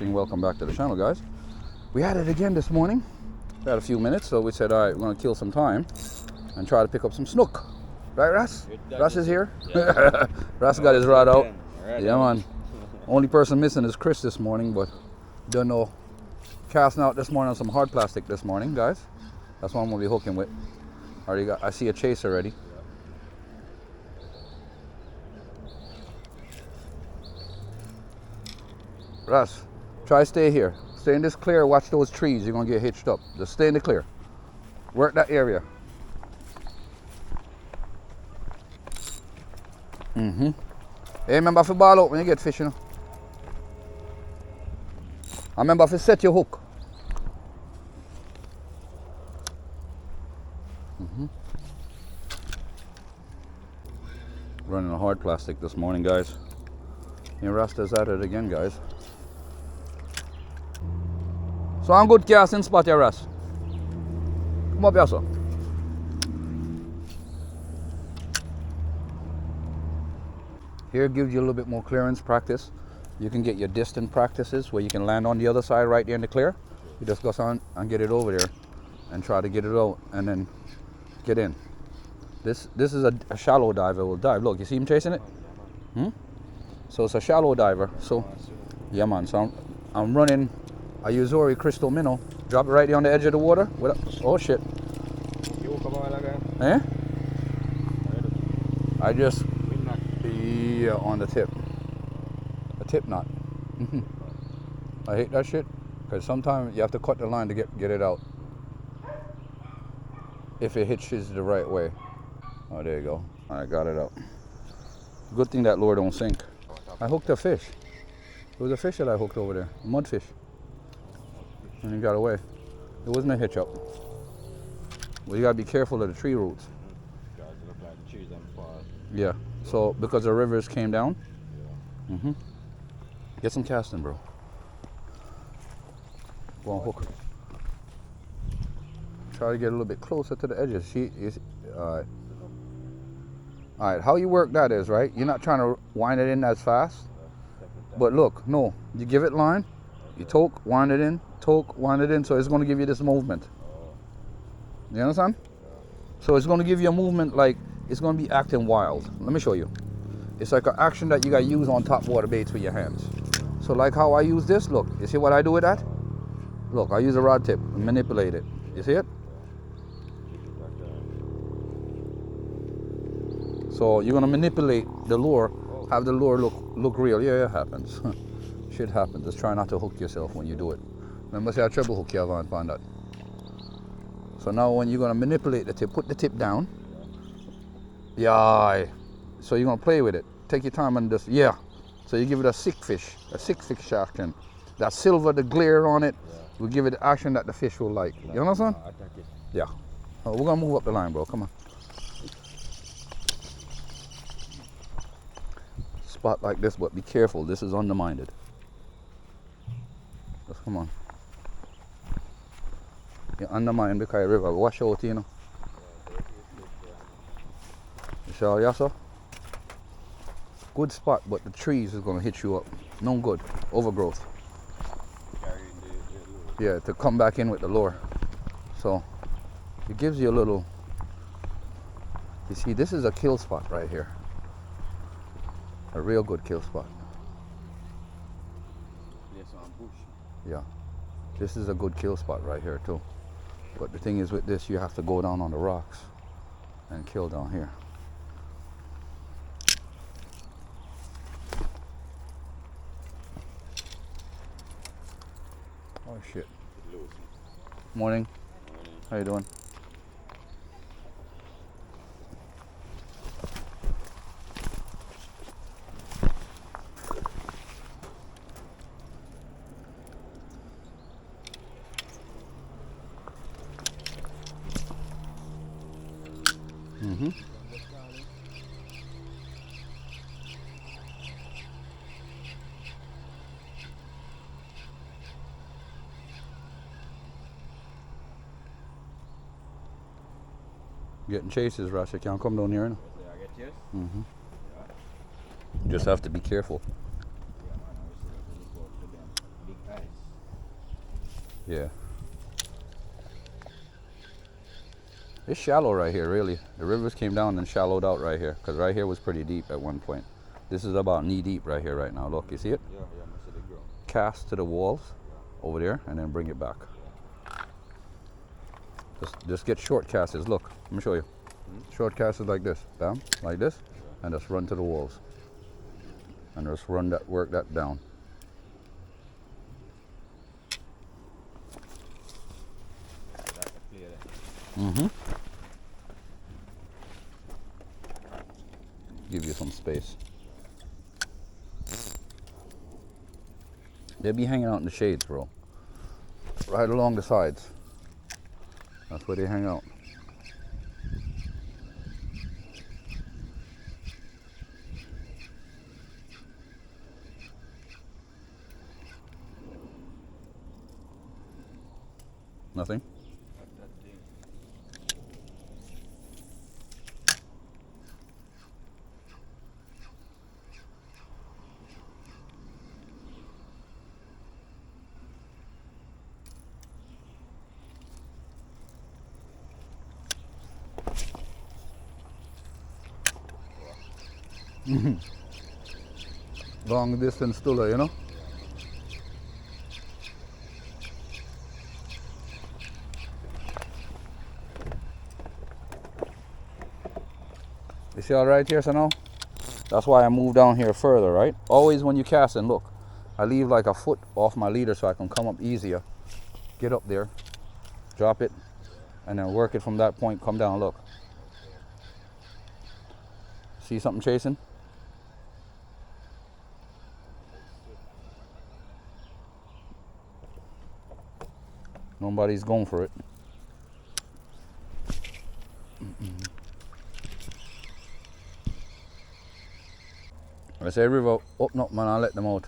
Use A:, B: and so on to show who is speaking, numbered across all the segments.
A: Fishing. Welcome back to the channel, guys. We had it again this morning. We had a few minutes, so we said, all right, we're going to kill some time and try to pick up some snook. Right, Ras? Ras is here? Yeah. Ras got his rod out. Right, yeah, man. Only person missing is Chris this morning, but don't know. Casting out this morning on some hard plastic this morning, guys. That's what I'm going to be hooking with. I see a chase already. Ras, try stay here. Stay in this clear, watch those trees. You're going to get hitched up. Just stay in the clear. Work that area. Hey, remember to ball out when you get fish, you know. I remember to set your hook. Running a hard plastic this morning, guys. And Rasta's at it again, guys. So I'm good casting spot here, Ras. Come up here, sir. Here gives you a little bit more clearance practice. You can get your distant practices where you can land on the other side right there in the clear. You just go on and get it over there and try to get it out and then get in. This is a shallow diver will dive. Look, you see him chasing it? So it's a shallow diver. So yeah, man. So I'm running a Uzori crystal minnow. Drop it right there on the edge of the water. Oh shit. Eh? I just on the tip. A tip knot. I hate that shit because sometimes you have to cut the line to get it out. If it hitches the right way. Oh, there you go. I got it out. Good thing that lure don't sink. I hooked a fish. It was a fish that I hooked over there, a mudfish. And he got away. It wasn't a hitch up. Well, you gotta be careful of the tree roots. Yeah. So because the rivers came down. Get some casting, bro. Go on, hook. Try to get a little bit closer to the edges. All right, how you work that is, right? You're not trying to wind it in as fast. But look, no, you give it line, you toke, wind it in, toke, wind it in, so it's going to give you this movement. You understand? So it's going to give you a movement like it's going to be acting wild. Let me show you. It's like an action that you got to use on top water baits with your hands. So like how I use this, look, you see what I do with that? Look, I use a rod tip and manipulate it. You see it? So you're gonna manipulate the lure, have the lure look real. Yeah, it happens. Shit happens. Just try not to hook yourself when you do it. Remember, say I treble hook you have on that. So now when you're gonna manipulate the tip, put the tip down. Yeah. So you're gonna play with it. Take your time and just So you give it a sick fish action. That silver, the glare on it, will give it the action that the fish will like. You understand? Yeah. Oh, we're gonna move up the line, bro. Come on. Spot like this, but be careful. This is undermined. Just come on. You undermine the Kai River. Wash out, you know. You sure, yes, sir? Good spot, but the trees is gonna hit you up. No good. Overgrowth. Yeah, to come back in with the lure. So it gives you a little. You see, this is a kill spot right here. A real good kill spot. Yeah, this is a good kill spot right here too. But the thing is with this, you have to go down on the rocks and kill down here. Oh shit. Morning. How you doing? Getting chases, Rush. You can't come down here. No? Just have to be careful. Yeah. It's shallow right here, really. The rivers came down and shallowed out right here, because right here was pretty deep at one point. This is about knee deep right here right now. Look, you see it?
B: Yeah, yeah, I see the ground.
A: Cast to the walls over there and then bring it back. Just get short casts. Look, let me show you. Short casts like this, bam, like this, and just run to the walls. And just run that, work that down. Mm-hmm. Give you some space. They'll be hanging out in the shades, bro. Right along the sides. That's where they hang out. Nothing? Long distance stuller, you know? You see all right here, so now? That's why I moved down here further, right? Always when you cast and look, I leave like a foot off my leader so I can come up easier. Get up there, drop it, and then work it from that point, come down, look. See something chasing? Nobody's going for it. I say, river, open up, man, I'll let them out.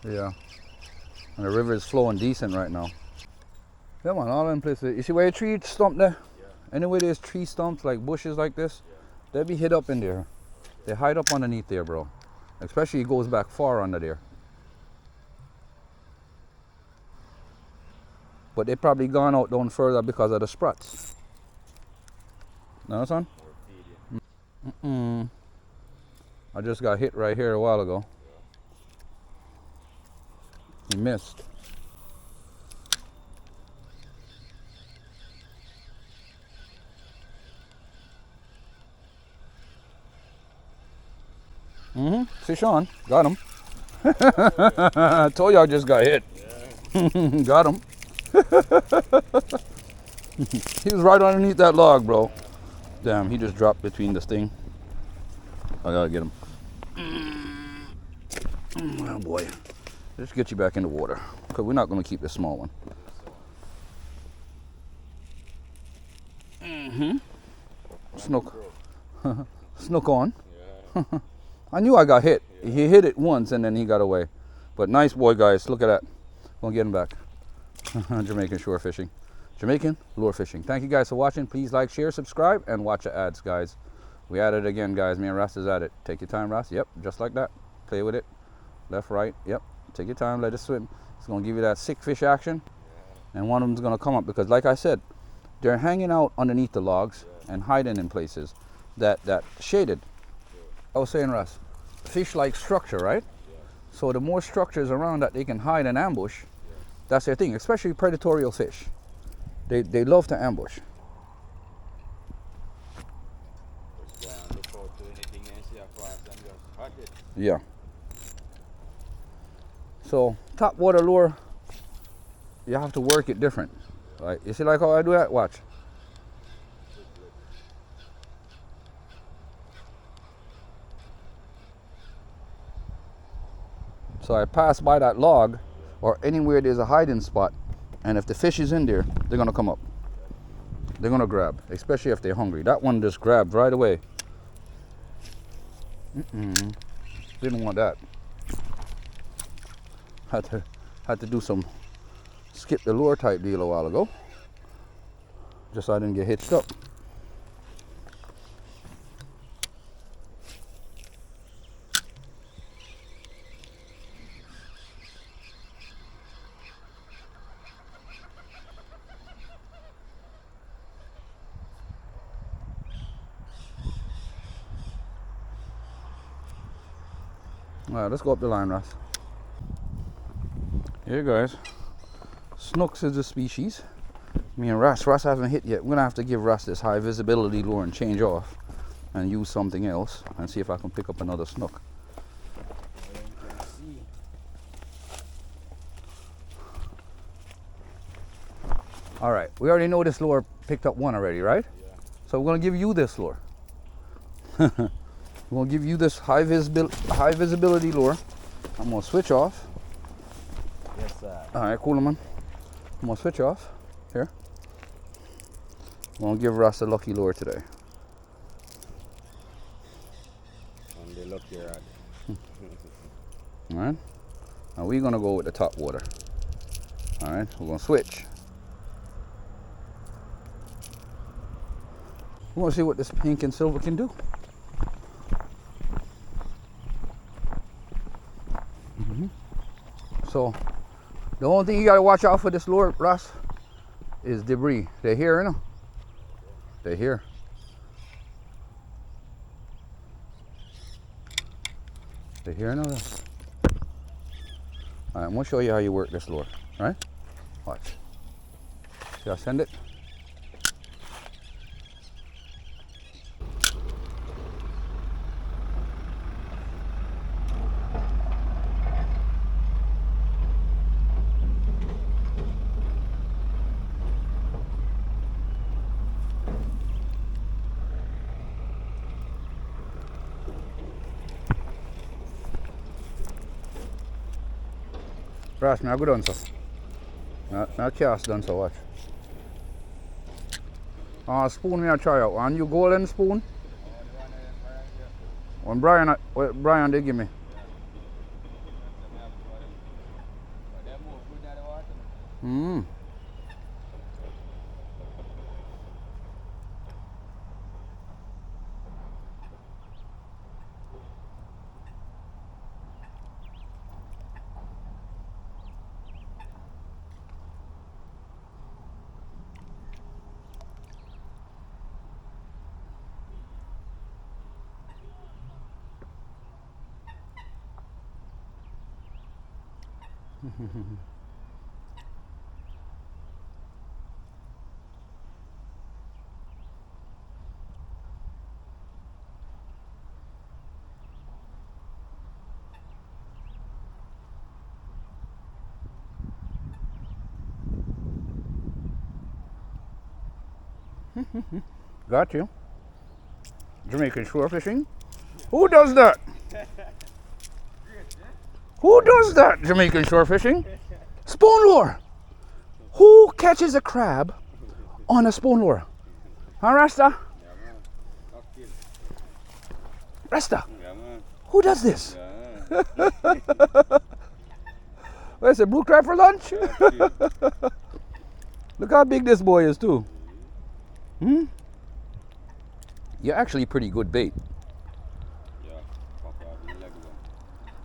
A: Yeah. And the river is flowing decent right now. Yeah, man, all in places. You see where a tree stump there? Yeah. Anywhere there's tree stumps, like bushes like this, they'll be hid up in there. They hide up underneath there, bro. Especially it goes back far under there. But they probably gone out down further because of the sprouts. No, son? I just got hit right here a while ago. He missed. See Sean? Got him. I told you I just got hit. Yeah. Got him. He was right underneath that log, bro. Damn, he just dropped between this thing. I gotta get him. Oh boy. Let's get you back in the water, because we're not gonna keep this small one. Snook. Snook on. I knew I got hit. He hit it once and then he got away. But nice boy, guys. Look at that. Gonna get him back. Jamaican shore fishing. Jamaican lure fishing. Thank you guys for watching. Please like, share, subscribe, and watch the ads, guys. We at it again, guys. Me and Ras is at it. Take your time, Ras. Yep, just like that. Play with it. Left, right. Yep. Take your time. Let it swim. It's gonna give you that sick fish action. And one of them's gonna come up because, like I said, they're hanging out underneath the logs and hiding in places that shaded. I was saying, Ras, fish like structure, right? So the more structures around that they can hide and ambush, that's their thing, especially predatory fish. They love to ambush. Yeah. So top water lure, you have to work it different. Right? You see like how I do that? Watch. So I pass by that log or anywhere there's a hiding spot, and if the fish is in there, they're gonna come up. They're gonna grab, especially if they're hungry. That one just grabbed right away. Didn't want that. Had to do some skip the lure type deal a while ago, just so I didn't get hitched up. All right, let's go up the line, Russ. Here, guys. Snooks is the species. Me and Russ haven't hit yet. We're gonna have to give Russ this high visibility lure and change off and use something else and see if I can pick up another snook. All right, we already know this lure picked up one already, right? Yeah. So we're gonna give you this lure. We're gonna give you this high visibility lure. I'm gonna switch off.
B: Yes, sir.
A: All right, cool, man. I'm gonna switch off here. I'm gonna give Russ a lucky lure today.
B: And the lucky rod.
A: All right. Now we're gonna go with the top water. All right, we're gonna switch. We want to see what this pink and silver can do. So, the only thing you got to watch out for this lure, Russ, is debris. They're here, you know? They're here. They're here, you know? All right, I'm going to show you how you work this lure, all right? Watch. See, I send it. Russ, now go done so. Now cast done so, watch. Spoon me a try out. And you golden spoon? When Brian they give me. Got you. Jamaican shore fishing. Who does that? Who does that, Jamaican shore fishing? Spoon lure. Who catches a crab on a spoon lure? Huh, Rasta? Rasta? Who does this? Where's the blue crab for lunch? Look how big this boy is too. You're actually pretty good bait.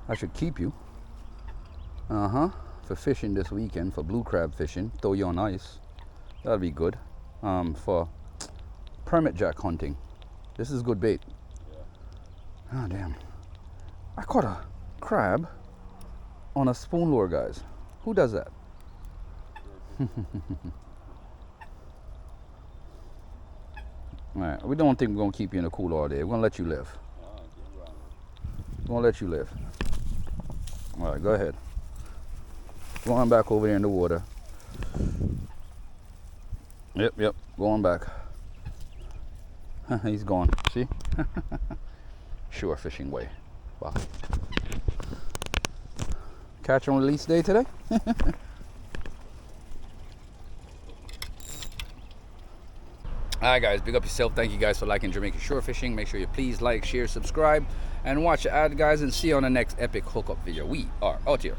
A: I should keep you. For fishing this weekend, for blue crab fishing, throw you on ice. That'll be good. For permit jack hunting, this is good bait. Oh damn! I caught a crab on a spoon lure, guys. Who does that? Alright, we don't think we're gonna keep you in the cool all day. We're gonna let you live. We're gonna let you live. Alright, go ahead. Go on back over there in the water. Yep, going back. He's gone, see? Shore fishing way. Wow. Catch and release day today? Alright guys, big up yourself. Thank you guys for liking Jamaican shore fishing. Make sure you please like, share, subscribe, and watch the ad, guys, and see you on the next epic hookup video. We are out here.